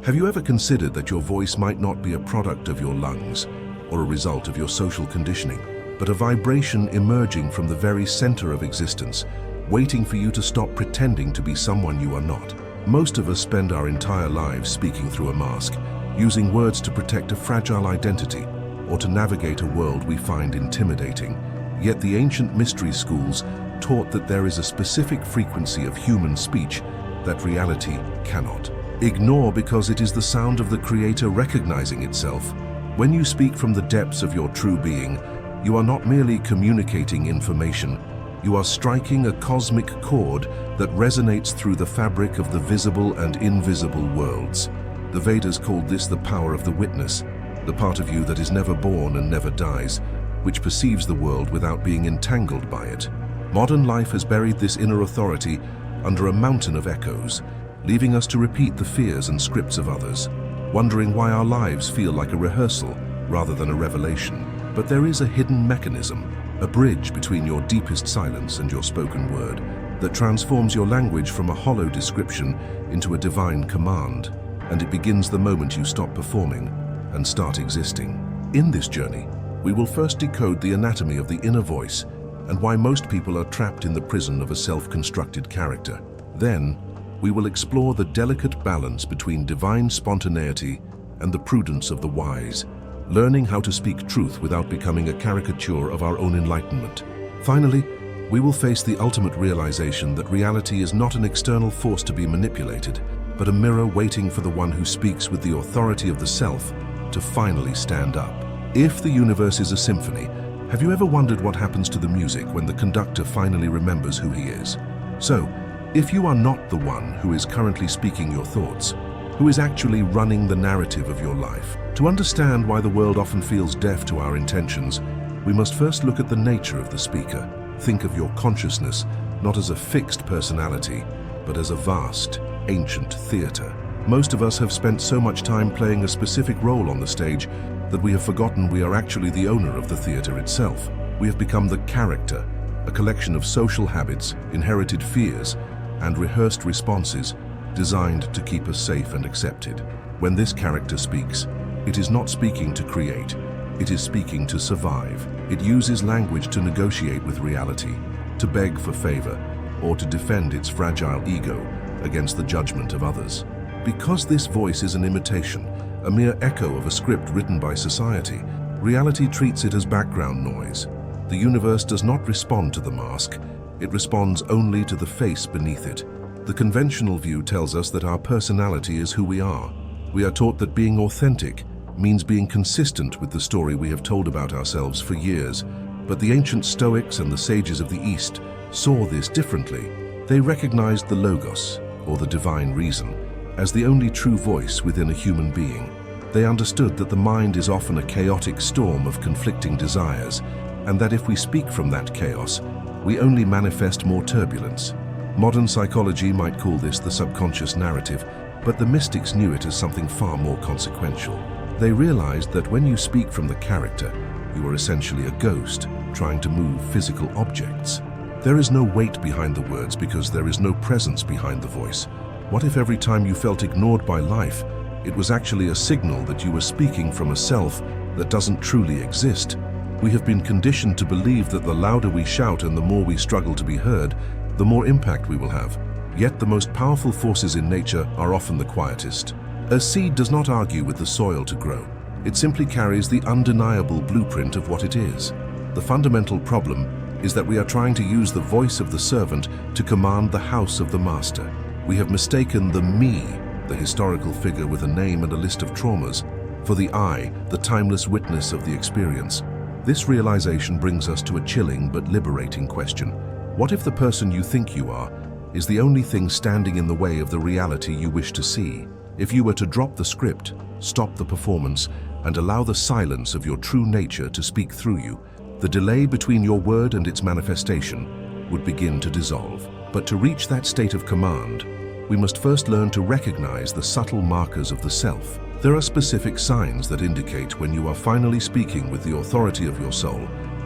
Have you ever considered that your voice might not be a product of your lungs or a result of your social conditioning, but a vibration emerging from the very center of existence, waiting for you to stop pretending to be someone you are not? Most of us spend our entire lives speaking through a mask, using words to protect a fragile identity or to navigate a world we find intimidating. Yet the ancient mystery schools taught that there is a specific frequency of human speech that reality cannot ignore, because it is the sound of the Creator recognizing itself. When you speak from the depths of your true being, you are not merely communicating information, you are striking a cosmic chord that resonates through the fabric of the visible and invisible worlds. The Vedas called this the power of the witness, the part of you that is never born and never dies, which perceives the world without being entangled by it. Modern life has buried this inner authority under a mountain of echoes, leaving us to repeat the fears and scripts of others, wondering why our lives feel like a rehearsal rather than a revelation. But there is a hidden mechanism, a bridge between your deepest silence and your spoken word, that transforms your language from a hollow description into a divine command, and it begins the moment you stop performing and start existing. In this journey, we will first decode the anatomy of the inner voice and why most people are trapped in the prison of a self-constructed character. Then, we will explore the delicate balance between divine spontaneity and the prudence of the wise, learning how to speak truth without becoming a caricature of our own enlightenment. Finally, we will face the ultimate realization that reality is not an external force to be manipulated, but a mirror waiting for the one who speaks with the authority of the self to finally stand up. If the universe is a symphony, have you ever wondered what happens to the music when the conductor finally remembers who he is? So, if you are not the one who is currently speaking your thoughts, who is actually running the narrative of your life, to understand why the world often feels deaf to our intentions, we must first look at the nature of the speaker. Think of your consciousness not as a fixed personality, but as a vast, ancient theater. Most of us have spent so much time playing a specific role on the stage that we have forgotten we are actually the owner of the theater itself. We have become the character, a collection of social habits, inherited fears, and rehearsed responses designed to keep us safe and accepted. When this character speaks, it is not speaking to create, it is speaking to survive. It uses language to negotiate with reality, to beg for favor, or to defend its fragile ego against the judgment of others. Because this voice is an imitation, a mere echo of a script written by society, reality treats it as background noise. The universe does not respond to the mask, it responds only to the face beneath it. The conventional view tells us that our personality is who we are. We are taught that being authentic means being consistent with the story we have told about ourselves for years, but the ancient Stoics and the sages of the East saw this differently. They recognized the Logos, or the divine reason, as the only true voice within a human being. They understood that the mind is often a chaotic storm of conflicting desires, and that if we speak from that chaos, we only manifest more turbulence. Modern psychology might call this the subconscious narrative, but the mystics knew it as something far more consequential. They realized that when you speak from the character, you are essentially a ghost trying to move physical objects. There is no weight behind the words because there is no presence behind the voice. What if every time you felt ignored by life, it was actually a signal that you were speaking from a self that doesn't truly exist? We have been conditioned to believe that the louder we shout and the more we struggle to be heard, the more impact we will have. Yet the most powerful forces in nature are often the quietest. A seed does not argue with the soil to grow. It simply carries the undeniable blueprint of what it is. The fundamental problem is that we are trying to use the voice of the servant to command the house of the master. We have mistaken the me, the historical figure with a name and a list of traumas, for the I, the timeless witness of the experience. This realization brings us to a chilling but liberating question. What if the person you think you are is the only thing standing in the way of the reality you wish to see? If you were to drop the script, stop the performance, and allow the silence of your true nature to speak through you, the delay between your word and its manifestation would begin to dissolve. But to reach that state of command, we must first learn to recognize the subtle markers of the self. There are specific signs that indicate when you are finally speaking with the authority of your soul,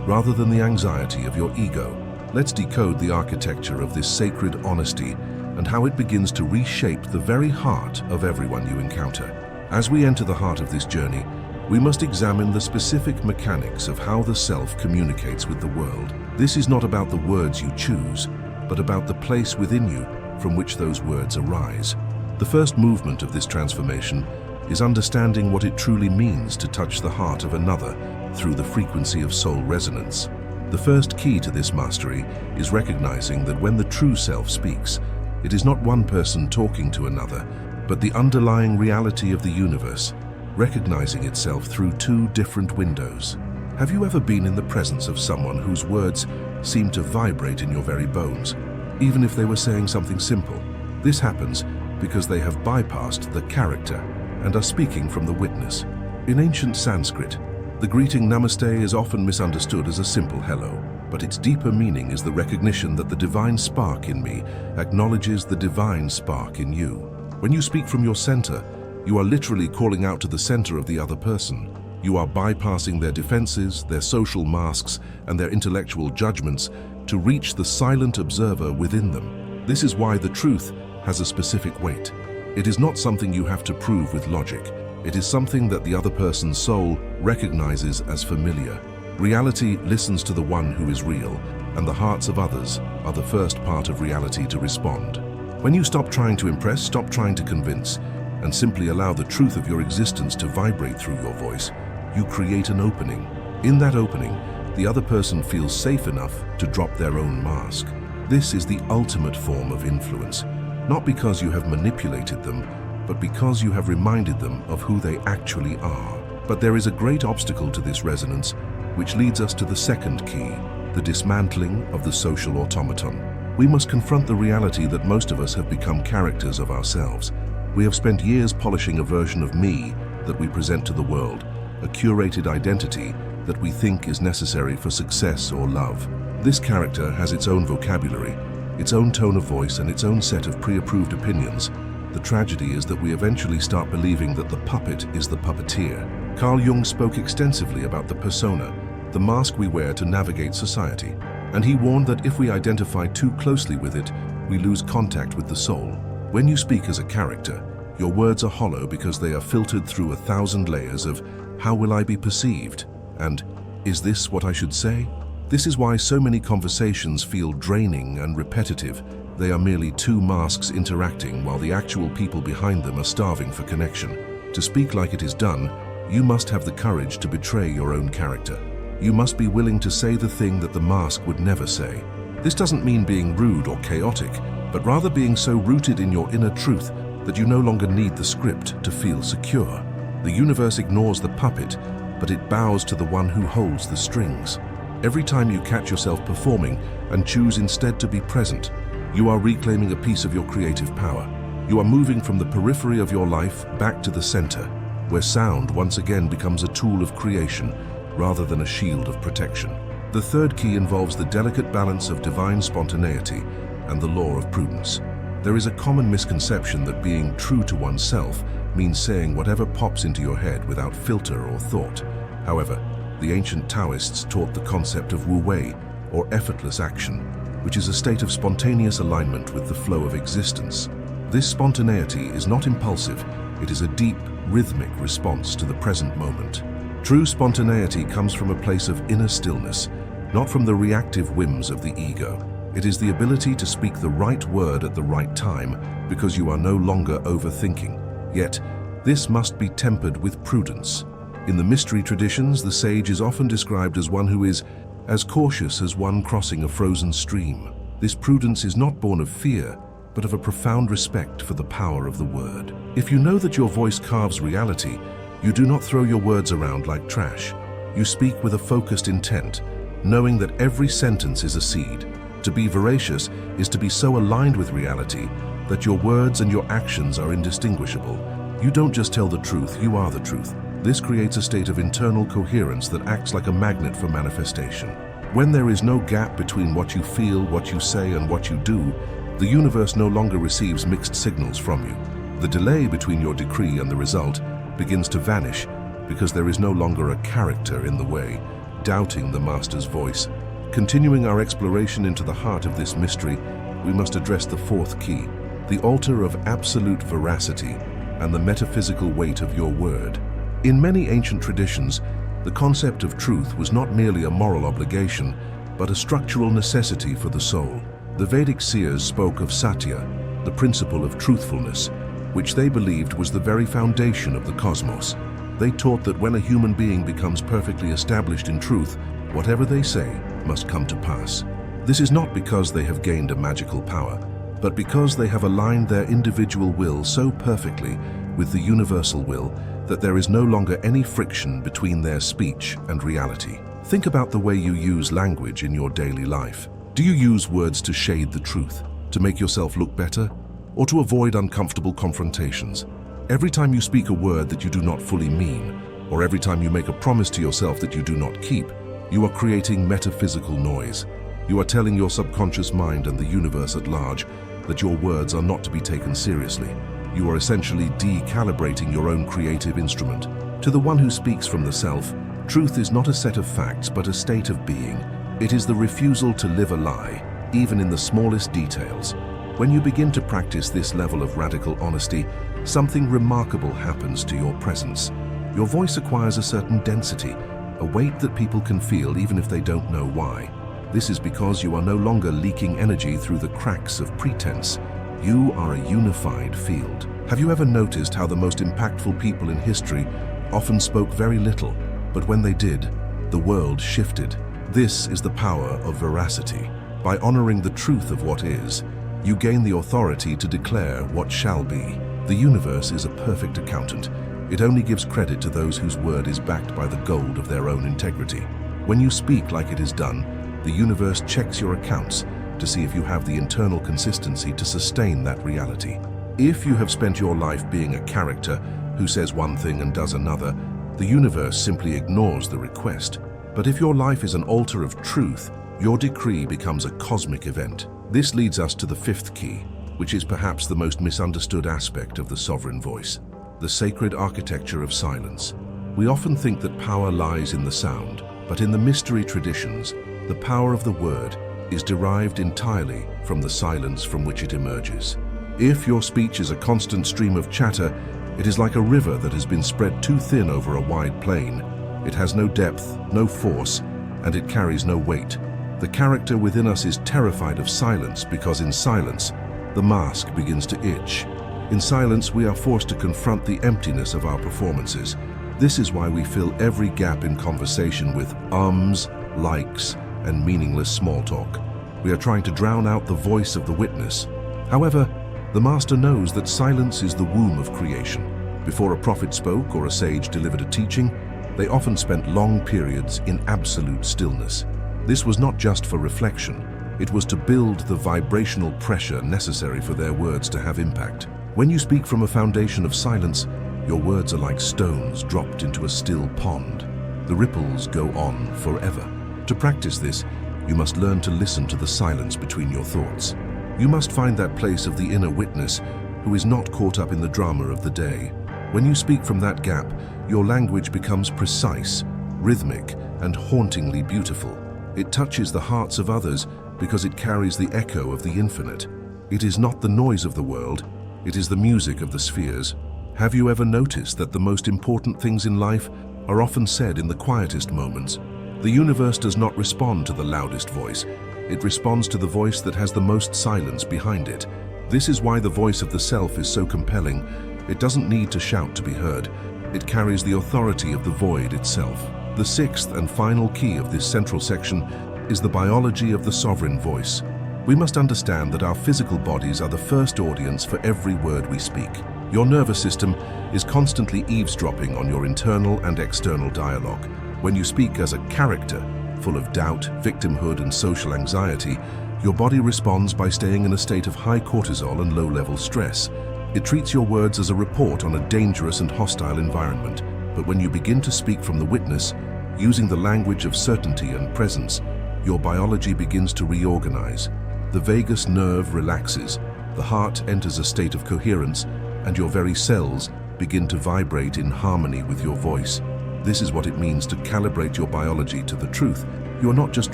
rather than the anxiety of your ego. Let's decode the architecture of this sacred honesty and how it begins to reshape the very heart of everyone you encounter. As we enter the heart of this journey, we must examine the specific mechanics of how the self communicates with the world. This is not about the words you choose, but about the place within you from which those words arise. The first movement of this transformation is understanding what it truly means to touch the heart of another through the frequency of soul resonance. The first key to this mastery is recognizing that when the true self speaks, it is not one person talking to another, but the underlying reality of the universe, recognizing itself through two different windows. Have you ever been in the presence of someone whose words seem to vibrate in your very bones, even if they were saying something simple? This happens because they have bypassed the character and are speaking from the witness. In ancient Sanskrit, the greeting Namaste is often misunderstood as a simple hello, but its deeper meaning is the recognition that the divine spark in me acknowledges the divine spark in you. When you speak from your center, you are literally calling out to the center of the other person. You are bypassing their defenses, their social masks, and their intellectual judgments to reach the silent observer within them. This is why the truth has a specific weight. It is not something you have to prove with logic. It is something that the other person's soul recognizes as familiar. Reality listens to the one who is real, and the hearts of others are the first part of reality to respond. When you stop trying to impress, stop trying to convince, and simply allow the truth of your existence to vibrate through your voice, you create an opening. In that opening, the other person feels safe enough to drop their own mask. This is the ultimate form of influence, not because you have manipulated them, but because you have reminded them of who they actually are. But there is a great obstacle to this resonance, which leads us to the second key, the dismantling of the social automaton. We must confront the reality that most of us have become characters of ourselves. We have spent years polishing a version of me that we present to the world, a curated identity that we think is necessary for success or love. This character has its own vocabulary, its own tone of voice, and its own set of pre-approved opinions. The tragedy is that we eventually start believing that the puppet is the puppeteer. Carl Jung spoke extensively about the persona, the mask we wear to navigate society, and he warned that if we identify too closely with it, we lose contact with the soul. When you speak as a character, your words are hollow because they are filtered through 1,000 layers of "how will I be perceived?" and "is this what I should say?" This is why so many conversations feel draining and repetitive. They are merely two masks interacting while the actual people behind them are starving for connection. To speak like it is done, you must have the courage to betray your own character. You must be willing to say the thing that the mask would never say. This doesn't mean being rude or chaotic, but rather being so rooted in your inner truth that you no longer need the script to feel secure. The universe ignores the puppet, but it bows to the one who holds the strings. Every time you catch yourself performing and choose instead to be present, you are reclaiming a piece of your creative power. You are moving from the periphery of your life back to the center, where sound once again becomes a tool of creation rather than a shield of protection. The third key involves the delicate balance of divine spontaneity and the law of prudence. There is a common misconception that being true to oneself means saying whatever pops into your head without filter or thought. However, the ancient Taoists taught the concept of wu wei, or effortless action, which is a state of spontaneous alignment with the flow of existence. This spontaneity is not impulsive, it is a deep, rhythmic response to the present moment. True spontaneity comes from a place of inner stillness, not from the reactive whims of the ego. It is the ability to speak the right word at the right time because you are no longer overthinking. Yet, this must be tempered with prudence. In the mystery traditions, the sage is often described as one who is as cautious as one crossing a frozen stream. This prudence is not born of fear, but of a profound respect for the power of the word. If you know that your voice carves reality, you do not throw your words around like trash. You speak with a focused intent, knowing that every sentence is a seed. To be veracious is to be so aligned with reality that your words and your actions are indistinguishable. You don't just tell the truth, you are the truth. This creates a state of internal coherence that acts like a magnet for manifestation. When there is no gap between what you feel, what you say, and what you do, the universe no longer receives mixed signals from you. The delay between your decree and the result begins to vanish because there is no longer a character in the way, doubting the master's voice. Continuing our exploration into the heart of this mystery, we must address the fourth key, the altar of absolute veracity and the metaphysical weight of your word. In many ancient traditions, the concept of truth was not merely a moral obligation, but a structural necessity for the soul. The Vedic seers spoke of satya, the principle of truthfulness, which they believed was the very foundation of the cosmos. They taught that when a human being becomes perfectly established in truth, whatever they say must come to pass. This is not because they have gained a magical power, but because they have aligned their individual will so perfectly with the universal will that there is no longer any friction between their speech and reality. Think about the way you use language in your daily life. Do you use words to shade the truth, to make yourself look better, or to avoid uncomfortable confrontations? Every time you speak a word that you do not fully mean, or every time you make a promise to yourself that you do not keep, you are creating metaphysical noise. You are telling your subconscious mind and the universe at large that your words are not to be taken seriously. You are essentially decalibrating your own creative instrument. To the one who speaks from the self, truth is not a set of facts but a state of being. It is the refusal to live a lie, even in the smallest details. When you begin to practice this level of radical honesty, something remarkable happens to your presence. Your voice acquires a certain density, a weight that people can feel even if they don't know why. This is because you are no longer leaking energy through the cracks of pretense. You are a unified field. Have you ever noticed how the most impactful people in history often spoke very little, but when they did, the world shifted? This is the power of veracity. By honoring the truth of what is, you gain the authority to declare what shall be. The universe is a perfect accountant. It only gives credit to those whose word is backed by the gold of their own integrity. When you speak like it is done, the universe checks your accounts to see if you have the internal consistency to sustain that reality. If you have spent your life being a character who says one thing and does another, the universe simply ignores the request. But if your life is an altar of truth, your decree becomes a cosmic event. This leads us to the fifth key, which is perhaps the most misunderstood aspect of the sovereign voice, the sacred architecture of silence. We often think that power lies in the sound, but in the mystery traditions, the power of the word is derived entirely from the silence from which it emerges. If your speech is a constant stream of chatter, it is like a river that has been spread too thin over a wide plain. It has no depth, no force, and it carries no weight. The character within us is terrified of silence because in silence, the mask begins to itch. In silence, we are forced to confront the emptiness of our performances. This is why we fill every gap in conversation with ums, likes, and meaningless small talk. We are trying to drown out the voice of the witness. However, the master knows that silence is the womb of creation. Before a prophet spoke or a sage delivered a teaching, they often spent long periods in absolute stillness. This was not just for reflection, it was to build the vibrational pressure necessary for their words to have impact. When you speak from a foundation of silence, your words are like stones dropped into a still pond. The ripples go on forever. To practice this, you must learn to listen to the silence between your thoughts. You must find that place of the inner witness who is not caught up in the drama of the day. When you speak from that gap, your language becomes precise, rhythmic, and hauntingly beautiful. It touches the hearts of others because it carries the echo of the infinite. It is not the noise of the world, it is the music of the spheres. Have you ever noticed that the most important things in life are often said in the quietest moments? The universe does not respond to the loudest voice. It responds to the voice that has the most silence behind it. This is why the voice of the self is so compelling. It doesn't need to shout to be heard. It carries the authority of the void itself. The sixth and final key of this central section is the biology of the sovereign voice. We must understand that our physical bodies are the first audience for every word we speak. Your nervous system is constantly eavesdropping on your internal and external dialogue. When you speak as a character, full of doubt, victimhood, and social anxiety, your body responds by staying in a state of high cortisol and low-level stress. It treats your words as a report on a dangerous and hostile environment. But when you begin to speak from the witness, using the language of certainty and presence, your biology begins to reorganize. The vagus nerve relaxes, the heart enters a state of coherence, and your very cells begin to vibrate in harmony with your voice. This is what it means to calibrate your biology to the truth. You are not just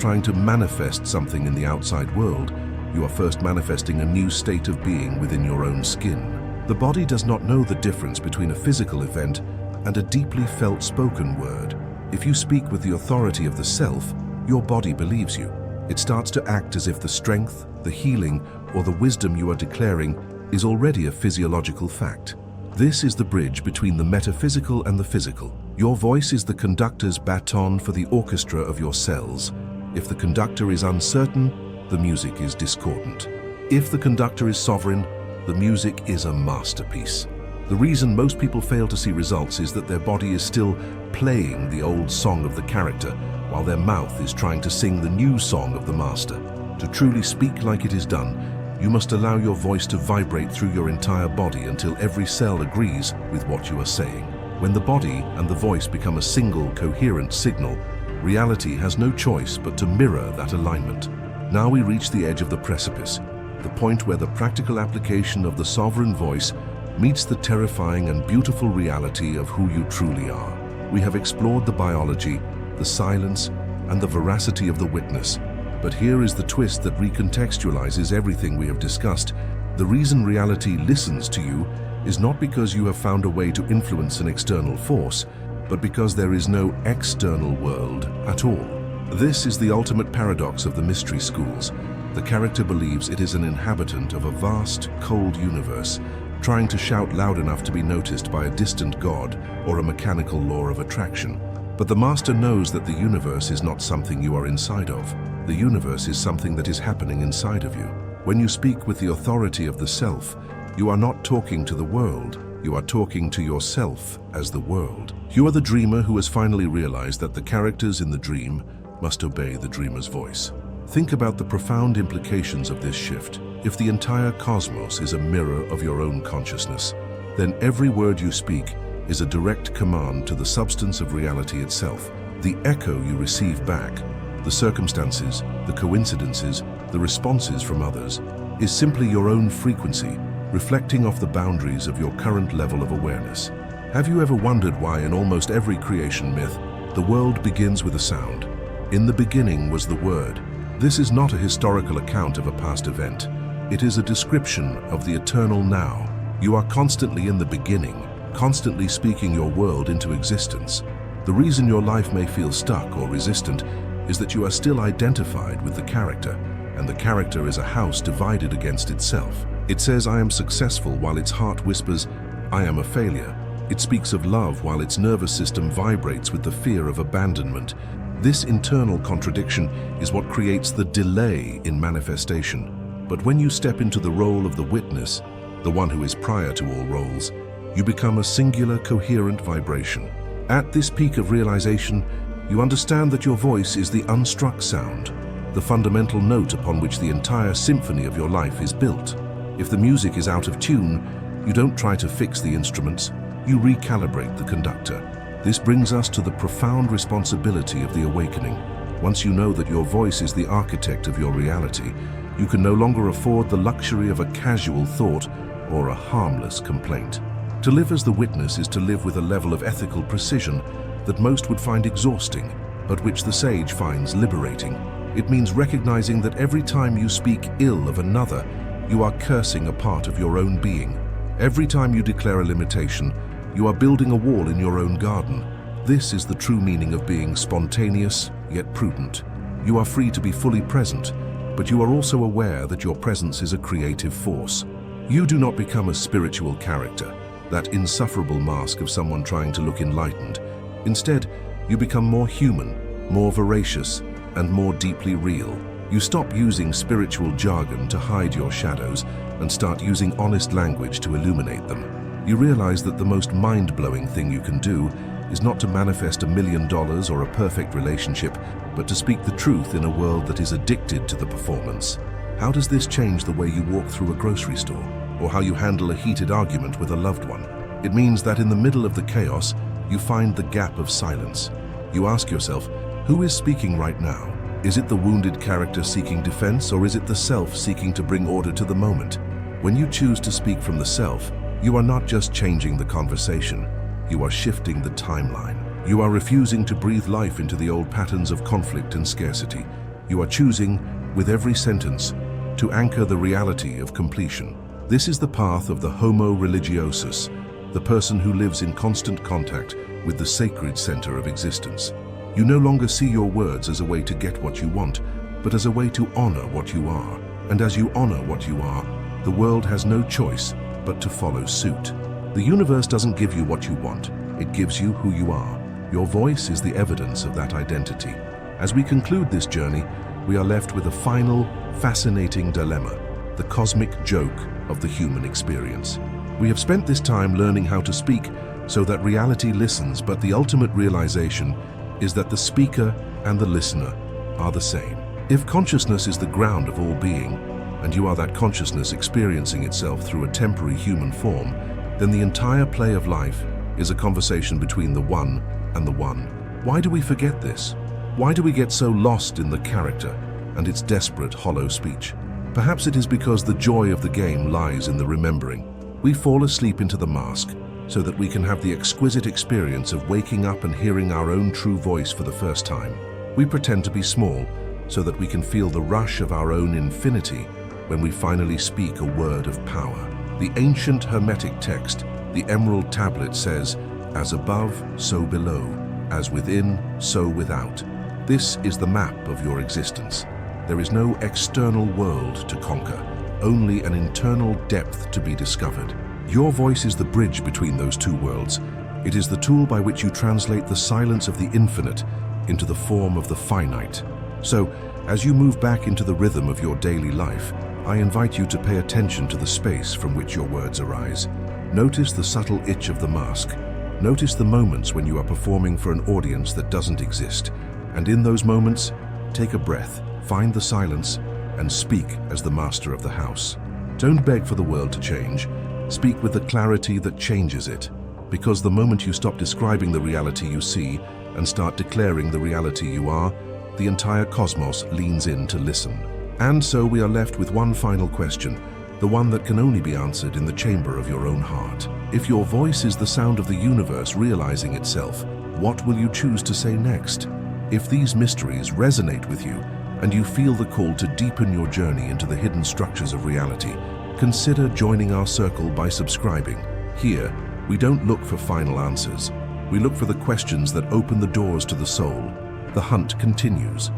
trying to manifest something in the outside world, You are first manifesting a new state of being within your own skin. The body does not know the difference between a physical event and a deeply felt spoken word. If you speak with the authority of the self, your body believes you. It starts to act as if the strength, the healing, or the wisdom you are declaring is already a physiological fact. This is the bridge between the metaphysical and the physical. Your voice is the conductor's baton for the orchestra of your cells. If the conductor is uncertain, the music is discordant. If the conductor is sovereign, the music is a masterpiece. The reason most people fail to see results is that their body is still playing the old song of the character, while their mouth is trying to sing the new song of the master. To truly speak like it is done, you must allow your voice to vibrate through your entire body until every cell agrees with what you are saying. When the body and the voice become a single, coherent signal, reality has no choice but to mirror that alignment. Now we reach the edge of the precipice, the point where the practical application of the sovereign voice meets the terrifying and beautiful reality of who you truly are. We have explored the biology, the silence, and the veracity of the witness. But here is the twist that recontextualizes everything we have discussed. The reason reality listens to you is not because you have found a way to influence an external force, but because there is no external world at all. This is the ultimate paradox of the mystery schools. The character believes it is an inhabitant of a vast, cold universe, trying to shout loud enough to be noticed by a distant god or a mechanical law of attraction. But the master knows that the universe is not something you are inside of. The universe is something that is happening inside of you. When you speak with the authority of the self, you are not talking to the world, you are talking to yourself as the world. You are the dreamer who has finally realized that the characters in the dream must obey the dreamer's voice. Think about the profound implications of this shift. If the entire cosmos is a mirror of your own consciousness, then every word you speak is a direct command to the substance of reality itself. The echo you receive back, the circumstances, the coincidences, the responses from others, is simply your own frequency, reflecting off the boundaries of your current level of awareness. Have you ever wondered why in almost every creation myth, the world begins with a sound? In the beginning was the Word. This is not a historical account of a past event. It is a description of the eternal now. You are constantly in the beginning, constantly speaking your world into existence. The reason your life may feel stuck or resistant is that you are still identified with the character, and the character is a house divided against itself. It says, "I am successful," while its heart whispers, "I am a failure." It speaks of love while its nervous system vibrates with the fear of abandonment. This internal contradiction is what creates the delay in manifestation. But when you step into the role of the witness, the one who is prior to all roles, you become a singular, coherent vibration. At this peak of realization, you understand that your voice is the unstruck sound, the fundamental note upon which the entire symphony of your life is built. If the music is out of tune, you don't try to fix the instruments, you recalibrate the conductor. This brings us to the profound responsibility of the awakening. Once you know that your voice is the architect of your reality, you can no longer afford the luxury of a casual thought or a harmless complaint. To live as the witness is to live with a level of ethical precision that most would find exhausting, but which the sage finds liberating. It means recognizing that every time you speak ill of another, you are cursing a part of your own being. Every time you declare a limitation, you are building a wall in your own garden. This is the true meaning of being spontaneous, yet prudent. You are free to be fully present, but you are also aware that your presence is a creative force. You do not become a spiritual character, that insufferable mask of someone trying to look enlightened. Instead, you become more human, more voracious, and more deeply real. You stop using spiritual jargon to hide your shadows and start using honest language to illuminate them. You realize that the most mind-blowing thing you can do is not to manifest $1 million or a perfect relationship, but to speak the truth in a world that is addicted to the performance. How does this change the way you walk through a grocery store, or how you handle a heated argument with a loved one? It means that in the middle of the chaos, you find the gap of silence. You ask yourself, who is speaking right now? Is it the wounded character seeking defense, or is it the self seeking to bring order to the moment? When you choose to speak from the self, you are not just changing the conversation, you are shifting the timeline. You are refusing to breathe life into the old patterns of conflict and scarcity. You are choosing, with every sentence, to anchor the reality of completion. This is the path of the Homo religiosus, the person who lives in constant contact with the sacred center of existence. You no longer see your words as a way to get what you want, but as a way to honor what you are. And as you honor what you are, the world has no choice but to follow suit. The universe doesn't give you what you want, it gives you who you are. Your voice is the evidence of that identity. As we conclude this journey, we are left with a final, fascinating dilemma, the cosmic joke of the human experience. We have spent this time learning how to speak so that reality listens, but the ultimate realization is that the speaker and the listener are the same. If consciousness is the ground of all being, and you are that consciousness experiencing itself through a temporary human form, then the entire play of life is a conversation between the one and the one. Why do we forget this? Why do we get so lost in the character and its desperate, hollow speech? Perhaps it is because the joy of the game lies in the remembering. We fall asleep into the mask so that we can have the exquisite experience of waking up and hearing our own true voice for the first time. We pretend to be small so that we can feel the rush of our own infinity when we finally speak a word of power. The ancient Hermetic text, the Emerald Tablet, says, "As above, so below, as within, so without." This is the map of your existence. There is no external world to conquer, only an internal depth to be discovered. Your voice is the bridge between those two worlds. It is the tool by which you translate the silence of the infinite into the form of the finite. So, as you move back into the rhythm of your daily life, I invite you to pay attention to the space from which your words arise. Notice the subtle itch of the mask. Notice the moments when you are performing for an audience that doesn't exist. And in those moments, take a breath, find the silence, and speak as the master of the house. Don't beg for the world to change. Speak with the clarity that changes it. Because the moment you stop describing the reality you see and start declaring the reality you are, the entire cosmos leans in to listen. And so we are left with one final question, the one that can only be answered in the chamber of your own heart. If your voice is the sound of the universe realizing itself, what will you choose to say next? If these mysteries resonate with you, and you feel the call to deepen your journey into the hidden structures of reality, consider joining our circle by subscribing. Here, we don't look for final answers. We look for the questions that open the doors to the soul. The hunt continues.